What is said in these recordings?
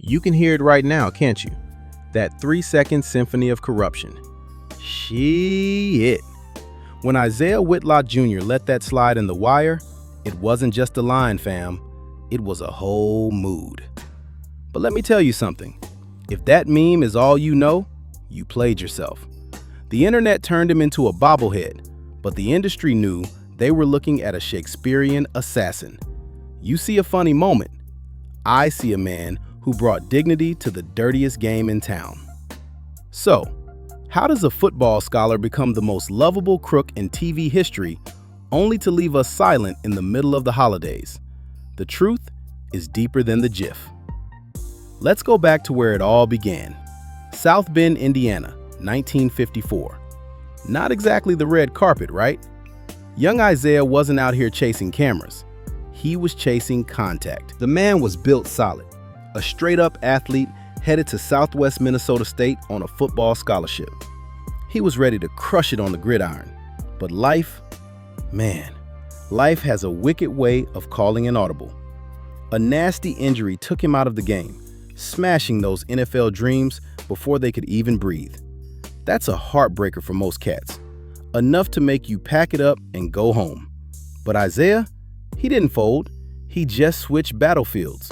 You can hear it right now, can't you? That 3-second symphony of corruption. Sheeeee-it. When Isiah Whitlock Jr. let that slide in The Wire, it wasn't just a line, fam. It was a whole mood. But let me tell you something. If that meme is all you know, you played yourself. The internet turned him into a bobblehead, but the industry knew they were looking at a Shakespearean assassin. You see a funny moment. I see a man who brought dignity to the dirtiest game in town. So, how does a football scholar become the most lovable crook in TV history, only to leave us silent in the middle of the holidays? The truth is deeper than the GIF. Let's go back to where it all began. South Bend, Indiana, 1954. Not exactly the red carpet, right? Young Isiah wasn't out here chasing cameras. He was chasing contact. The man was built solid, a straight-up athlete headed to Southwest Minnesota State on a football scholarship. He was ready to crush it on the gridiron. But life has a wicked way of calling an audible. A nasty injury took him out of the game, smashing those NFL dreams before they could even breathe. That's a heartbreaker for most cats, enough to make you pack it up and go home. But Isiah, he didn't fold. He just switched battlefields.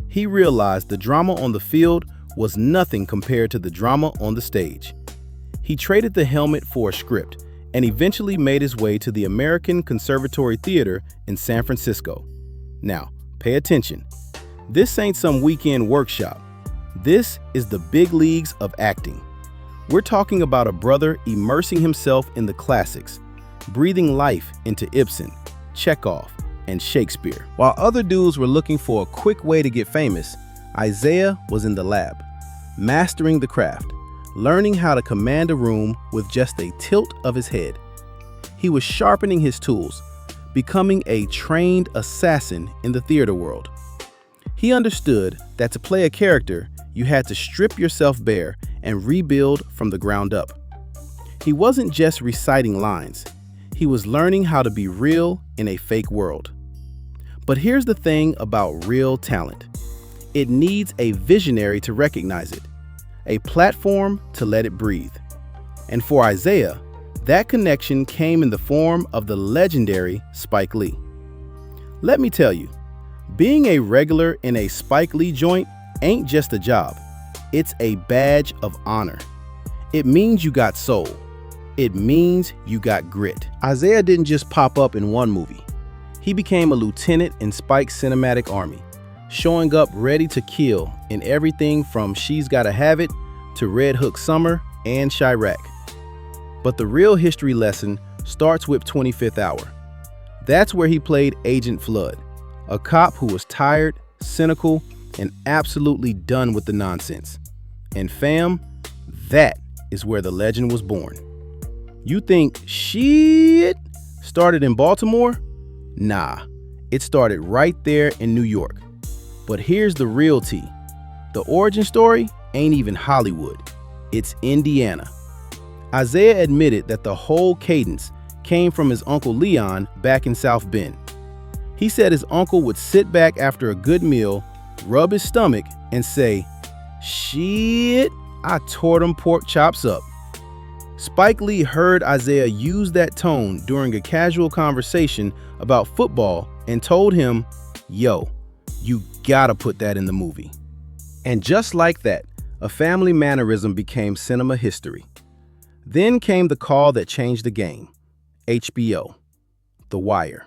He realized the drama on the field was nothing compared to the drama on the stage. He traded the helmet for a script and eventually made his way to the American Conservatory Theater in San Francisco. Now, pay attention. This ain't some weekend workshop. This is the big leagues of acting. We're talking about a brother immersing himself in the classics, breathing life into Ibsen, Chekhov, and Shakespeare. While other dudes were looking for a quick way to get famous, Isiah was in the lab, mastering the craft, learning how to command a room with just a tilt of his head. He was sharpening his tools, becoming a trained assassin in the theater world. He understood that to play a character, you had to strip yourself bare and rebuild from the ground up. He wasn't just reciting lines. He was learning how to be real in a fake world. But here's the thing about real talent. It needs a visionary to recognize it, a platform to let it breathe. And for Isiah, that connection came in the form of the legendary Spike Lee. Let me tell you, being a regular in a Spike Lee joint ain't just a job. It's a badge of honor. It means you got soul. It means you got grit. Isiah didn't just pop up in one movie. He became a lieutenant in Spike's cinematic army, showing up ready to kill in everything from She's Gotta Have It to Red Hook Summer and Chirac. But the real history lesson starts with 25th Hour. That's where he played Agent Flood, a cop who was tired, cynical, and absolutely done with the nonsense. And fam, that is where the legend was born. You think Sheeeee-it started in Baltimore? Nah, it started right there in New York. But here's the real tea. The origin story ain't even Hollywood. It's Indiana. Isiah admitted that the whole cadence came from his uncle Leon back in South Bend. He said his uncle would sit back after a good meal, rub his stomach, and say, "Shit, I tore them pork chops up." Spike Lee heard Isiah use that tone during a casual conversation about football and told him, "Yo, you gotta put that in the movie." And just like that, a family mannerism became cinema history. Then came the call that changed the game. HBO, The Wire.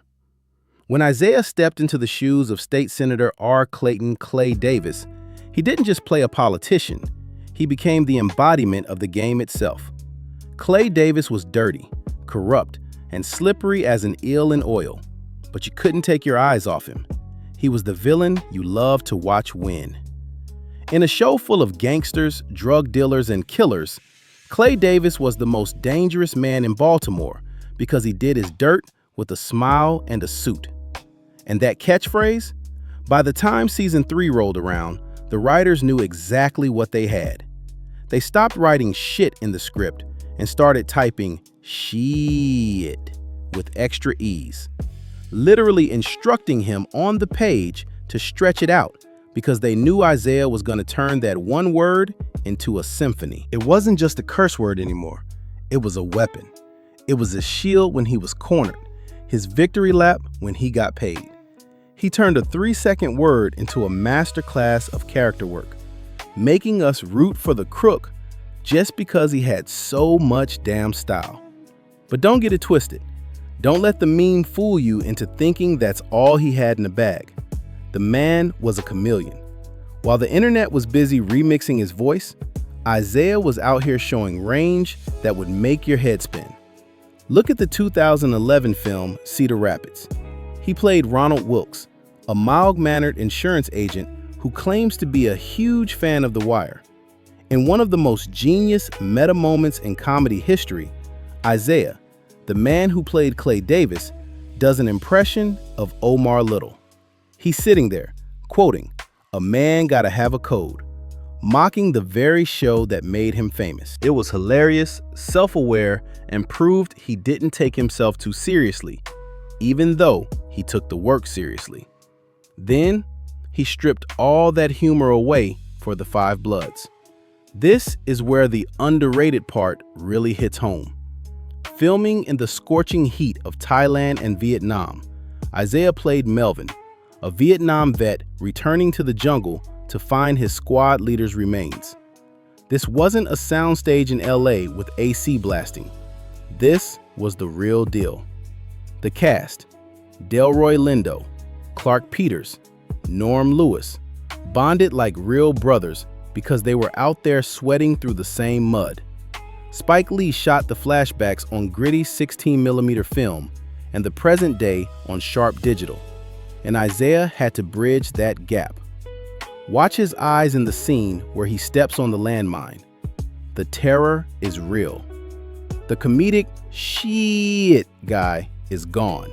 When Isiah stepped into the shoes of State Senator R. Clayton Clay Davis, he didn't just play a politician. He became the embodiment of the game itself. Clay Davis was dirty, corrupt, and slippery as an eel in oil, but you couldn't take your eyes off him. He was the villain you loved to watch win. In a show full of gangsters, drug dealers, and killers, Clay Davis was the most dangerous man in Baltimore because he did his dirt with a smile and a suit. And that catchphrase? By the time season 3 rolled around, the writers knew exactly what they had. They stopped writing shit in the script and started typing Sheeeee-it with extra E's, literally instructing him on the page to stretch it out because they knew Isiah was going to turn that one word into a symphony. It wasn't just a curse word anymore. It was a weapon. It was a shield when he was cornered, his victory lap when he got paid. He turned a 3-second word into a masterclass of character work, making us root for the crook just because he had so much damn style. But don't get it twisted. Don't let the meme fool you into thinking that's all he had in the bag. The man was a chameleon. While the internet was busy remixing his voice, Isiah was out here showing range that would make your head spin. Look at the 2011 film Cedar Rapids. He played Ronald Wilkes, a mild-mannered insurance agent who claims to be a huge fan of The Wire. In one of the most genius meta moments in comedy history, Isiah, the man who played Clay Davis, does an impression of Omar Little. He's sitting there, quoting, "A man gotta have a code," mocking the very show that made him famous. It was hilarious, self-aware, and proved he didn't take himself too seriously, even though he took the work seriously. Then, he stripped all that humor away for the Five Bloods. This is where the underrated part really hits home. Filming in the scorching heat of Thailand and Vietnam, Isiah played Melvin, a Vietnam vet returning to the jungle to find his squad leader's remains. This wasn't a soundstage in LA with AC blasting. This was the real deal. The cast: Delroy Lindo, Clark Peters, Norm Lewis, bonded like real brothers because they were out there sweating through the same mud. Spike Lee shot the flashbacks on gritty 16mm film and the present day on sharp digital, and Isiah had to bridge that gap. Watch his eyes in the scene where he steps on the landmine. The terror is real. The comedic Sheeeee-it guy is gone,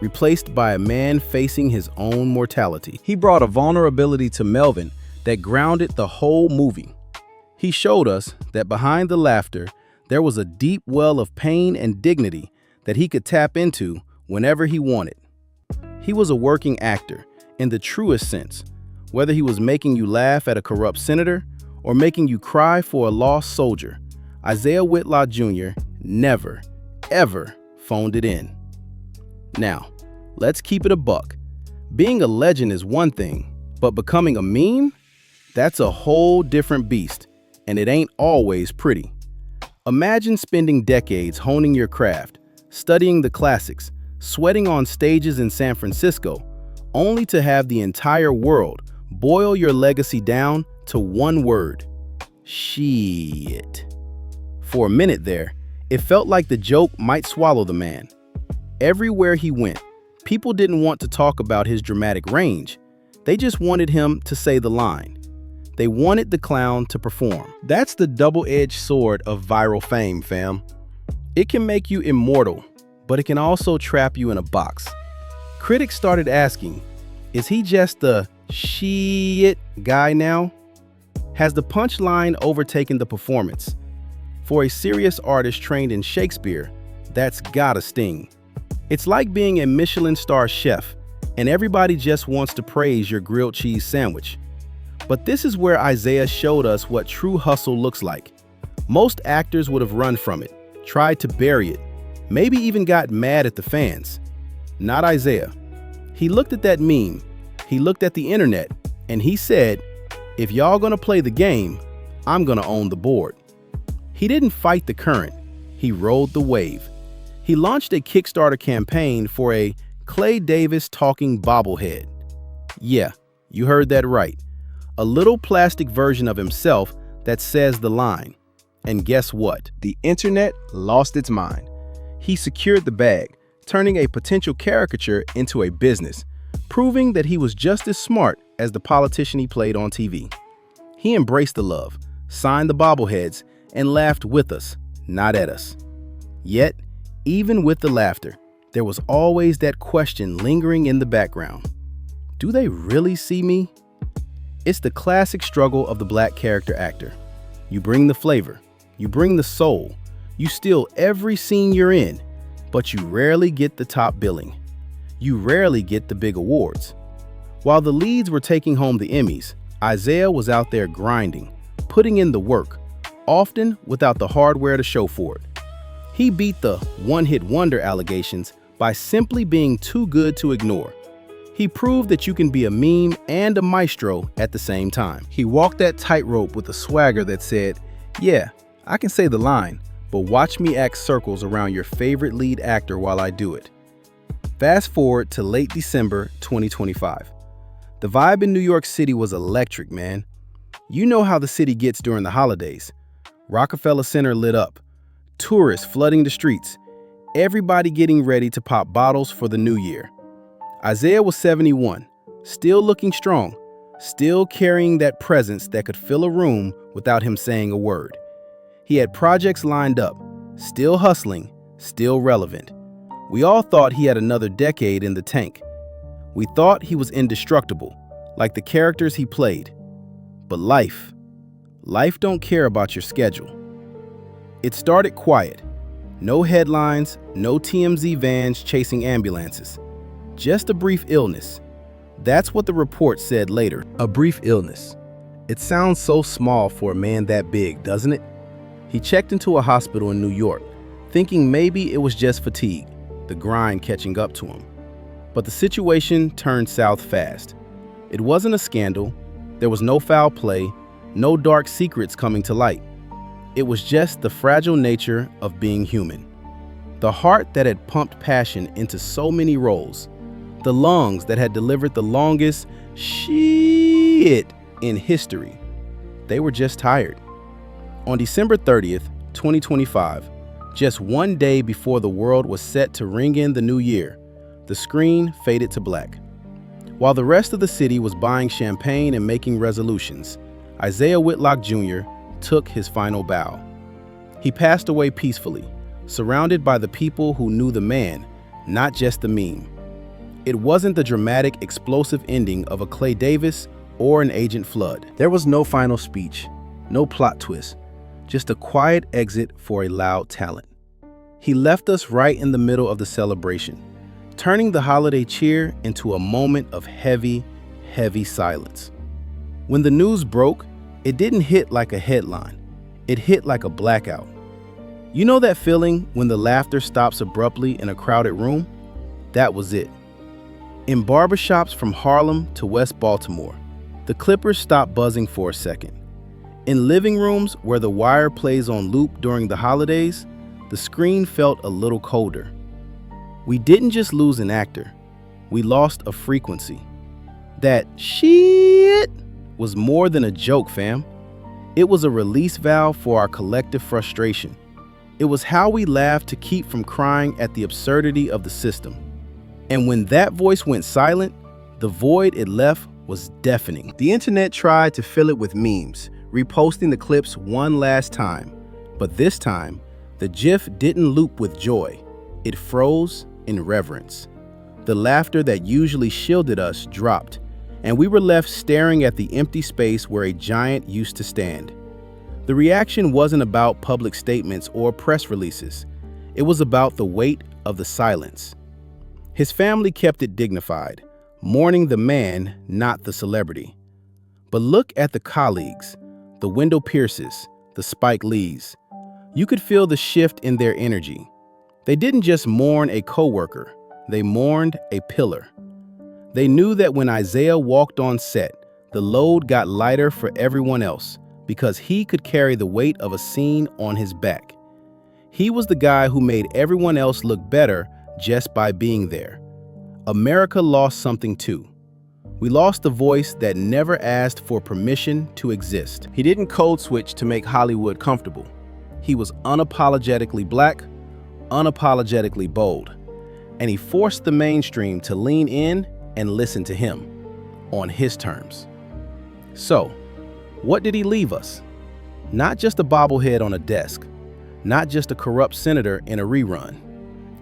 replaced by a man facing his own mortality. He brought a vulnerability to Melvin that grounded the whole movie. He showed us that behind the laughter, there was a deep well of pain and dignity that he could tap into whenever he wanted. He was a working actor in the truest sense, whether he was making you laugh at a corrupt senator or making you cry for a lost soldier. Isiah Whitlock Jr. never, ever phoned it in. Now, let's keep it a buck. Being a legend is one thing, but becoming a meme? That's a whole different beast, and it ain't always pretty. Imagine spending decades honing your craft, studying the classics, sweating on stages in San Francisco, only to have the entire world boil your legacy down to one word: Sheeeee-it. For a minute there, it felt like the joke might swallow the man. Everywhere he went, people didn't want to talk about his dramatic range. They just wanted him to say the line. They wanted the clown to perform. That's the double-edged sword of viral fame, fam. It can make you immortal, but it can also trap you in a box. Critics started asking, is he just the Sheeeee-it guy now? Has the punchline overtaken the performance? For a serious artist trained in Shakespeare, that's gotta sting. It's like being a Michelin star chef, and everybody just wants to praise your grilled cheese sandwich. But this is where Isiah showed us what true hustle looks like. Most actors would have run from it, tried to bury it, maybe even got mad at the fans. Not Isiah. He looked at that meme, he looked at the internet, and he said, if y'all gonna play the game, I'm gonna own the board. He didn't fight the current, he rode the wave. He launched a Kickstarter campaign for a Clay Davis talking bobblehead. Yeah, you heard that right. A little plastic version of himself that says the line. And guess what? The internet lost its mind. He secured the bag, turning a potential caricature into a business, proving that he was just as smart as the politician he played on TV. He embraced the love, signed the bobbleheads, and laughed with us, not at us. Yet, even with the laughter, there was always that question lingering in the background. Do they really see me? It's the classic struggle of the black character actor. You bring the flavor, you bring the soul, you steal every scene you're in, but you rarely get the top billing. You rarely get the big awards. While the leads were taking home the Emmys, Isiah was out there grinding, putting in the work, often without the hardware to show for it. He beat the one-hit wonder allegations by simply being too good to ignore. He proved that you can be a meme and a maestro at the same time. He walked that tightrope with a swagger that said, "Yeah, I can say the line, but watch me act circles around your favorite lead actor while I do it." Fast forward to late December 2025. The vibe in New York City was electric, man. You know how the city gets during the holidays. Rockefeller Center lit up, tourists flooding the streets, everybody getting ready to pop bottles for the new year. Isiah was 71, still looking strong, still carrying that presence that could fill a room without him saying a word. He had projects lined up, still hustling, still relevant. We all thought he had another decade in the tank. We thought he was indestructible, like the characters he played. But life don't care about your schedule. It started quiet. No headlines, no TMZ vans chasing ambulances. Just a brief illness. That's what the report said later. A brief illness. It sounds so small for a man that big, doesn't it? He checked into a hospital in New York, thinking maybe it was just fatigue, the grind catching up to him. But the situation turned south fast. It wasn't a scandal. There was no foul play, no dark secrets coming to light. It was just the fragile nature of being human. The heart that had pumped passion into so many roles, the lungs that had delivered the longest Sheeeee-it in history. They were just tired. On December 30th, 2025, just one day before the world was set to ring in the new year, the screen faded to black. While the rest of the city was buying champagne and making resolutions, Isiah Whitlock Jr. took his final bow. He passed away peacefully, surrounded by the people who knew the man, not just the meme. It wasn't the dramatic, explosive ending of a Clay Davis or an Agent Flood. There was no final speech, no plot twist, just a quiet exit for a loud talent. He left us right in the middle of the celebration, turning the holiday cheer into a moment of heavy, heavy silence. When the news broke, it didn't hit like a headline. It hit like a blackout. You know that feeling when the laughter stops abruptly in a crowded room? That was it. In barbershops from Harlem to West Baltimore, the Clippers stopped buzzing for a second. In living rooms where The Wire plays on loop during the holidays, the screen felt a little colder. We didn't just lose an actor, we lost a frequency. That Sheeeee-it was more than a joke, fam. It was a release valve for our collective frustration. It was how we laughed to keep from crying at the absurdity of the system. And when that voice went silent, the void it left was deafening. The internet tried to fill it with memes, reposting the clips one last time. But this time, the GIF didn't loop with joy. It froze in reverence. The laughter that usually shielded us dropped, and we were left staring at the empty space where a giant used to stand. The reaction wasn't about public statements or press releases. It was about the weight of the silence. His family kept it dignified, mourning the man, not the celebrity. But look at the colleagues, the Wendell Pierces, the Spike Lees. You could feel the shift in their energy. They didn't just mourn a coworker, they mourned a pillar. They knew that when Isiah walked on set, the load got lighter for everyone else because he could carry the weight of a scene on his back. He was the guy who made everyone else look better just by being there. America lost something too. We lost the voice that never asked for permission to exist. He didn't code switch to make Hollywood comfortable. He was unapologetically black, unapologetically bold, and he forced the mainstream to lean in and listen to him on his terms. So, what did he leave us? Not just a bobblehead on a desk, not just a corrupt senator in a rerun.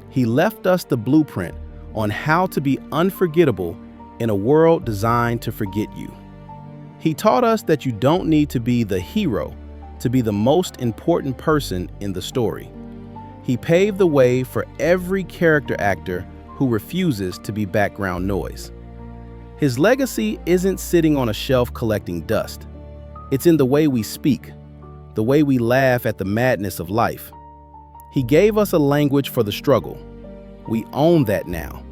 He left us the blueprint on how to be unforgettable in a world designed to forget you. He taught us that you don't need to be the hero to be the most important person in the story. He paved the way for every character actor who refuses to be background noise. His legacy isn't sitting on a shelf collecting dust. It's in the way we speak, the way we laugh at the madness of life. He gave us a language for the struggle. We own that now.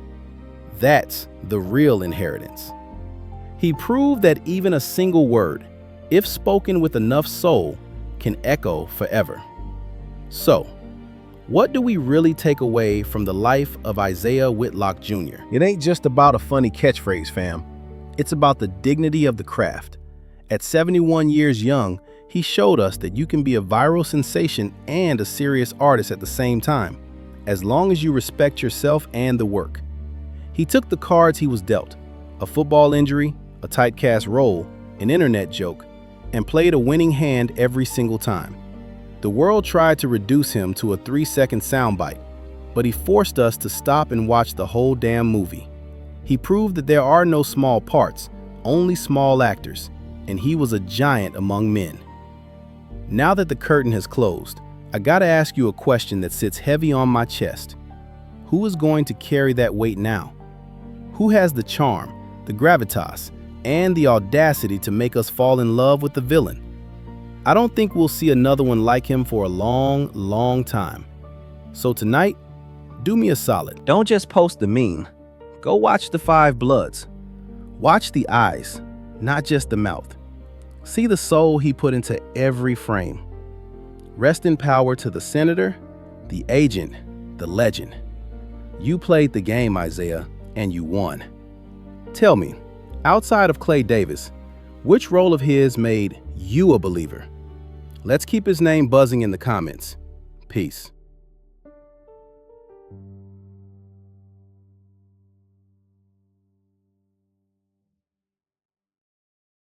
That's the real inheritance. He proved that even a single word, if spoken with enough soul, can echo forever. So, what do we really take away from the life of Isiah Whitlock Jr.? It ain't just about a funny catchphrase, fam. It's about the dignity of the craft. At 71 years young, he showed us that you can be a viral sensation and a serious artist at the same time, as long as you respect yourself and the work. He took the cards he was dealt, a football injury, a typecast role, an internet joke, and played a winning hand every single time. The world tried to reduce him to a 3-second soundbite, but he forced us to stop and watch the whole damn movie. He proved that there are no small parts, only small actors, and he was a giant among men. Now that the curtain has closed, I gotta ask you a question that sits heavy on my chest. Who is going to carry that weight now? Who has the charm, the gravitas, and the audacity to make us fall in love with the villain? I don't think we'll see another one like him for a long, long time. So tonight, do me a solid. Don't just post the meme. Go watch the 5 Bloods. Watch the eyes, not just the mouth. See the soul he put into every frame. Rest in power to the senator, the agent, the legend. You played the game, Isiah, and you won. Tell me, outside of Clay Davis, which role of his made you a believer? Let's keep his name buzzing in the comments. Peace.